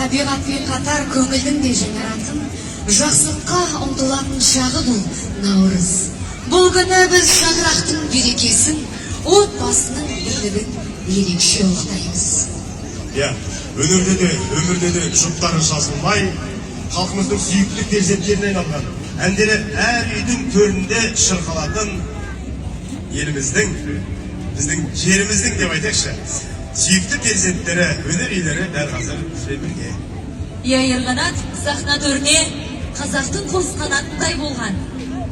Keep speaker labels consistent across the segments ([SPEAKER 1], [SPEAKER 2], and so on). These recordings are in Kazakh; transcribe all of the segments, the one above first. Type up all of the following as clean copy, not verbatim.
[SPEAKER 1] табиғатпен қатар көңілдің де жаңаратын, жақсылыққа ұмтылатын шағы бұл наурыз. Бұл күні біз шаңырақтың берекесін, отбасының бірлігін ерекше ұлықтаймыз.
[SPEAKER 2] Өмірде де жұптары жазылмай, халқымыздың сүйікті перзенттеріне айналған, әндері әр үйдің төрінде шырқалатын еліміздің, біздің жеріміздің деп айтайықшы, сүйікті перзенттері, өнер иелері дәл қазір бізбен бірге.
[SPEAKER 3] Ерқанат сахна төріне қазақтың қос қанатындай болған,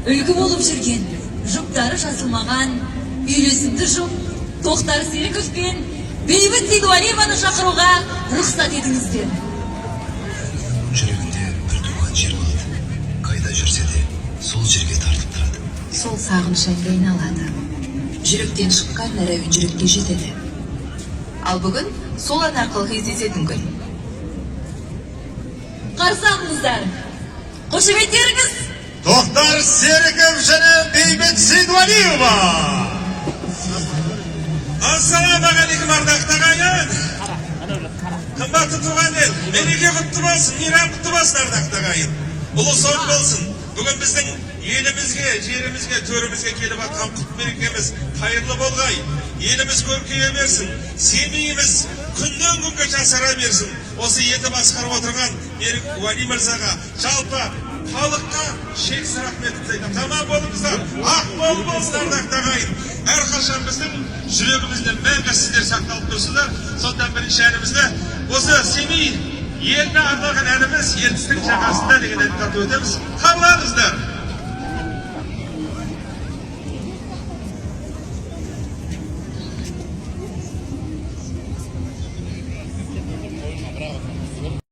[SPEAKER 3] үлгі болып жүрген, жұптары жазылмаған, үйлесімді жұп, Тоқтар Серіков пен Бейбіт Сейдуалиеваны шақыруға рұқсат етіңіздер.
[SPEAKER 4] Жүрегінде бір туған жер болады. Қайда жүрсе де сол жерге тартып тұрады.
[SPEAKER 1] Сол сағыныш әнге айналады.
[SPEAKER 5] Жүректен шыққан нәрәуін жүрекке жетеді. Ал бүгін сол ән арқылы кездесетін күн.
[SPEAKER 3] Қарсы алыңыздар. Қошеметтеріңіз.
[SPEAKER 2] Тоқтар Серіков және Бейбіт Сейдуалиева. Ассалаумағалейкум ардақты ағайын. Қымбатты туған ел, мереке құтты болсын, мейрам құтты болсын ардақты ағайын. Ұлы соң болсын. Бүгін біздің елімізге, жерімізге, төрімізге келіп атқан құт мерекеміз қайырлы болғай. Еліміз көркейе берсін, семейіміз күннен күнге жасара берсін. Осы елді басқарып отырған Берік Уәли мырзаға, жалпы халыққа шексіз рахметімді айтамын. Тамам болыңыздар, ақ болыңыздар ардақты ағайын. Әрқашан біздің жүрегімізде мәңгі сіздер сақталып тұрсыздар. Сондан бірінші әнімізді осы Семей еліне арналған әніміз ертістің жағасында деген әнді тартып өтеміз. Қабыл алыңыздар.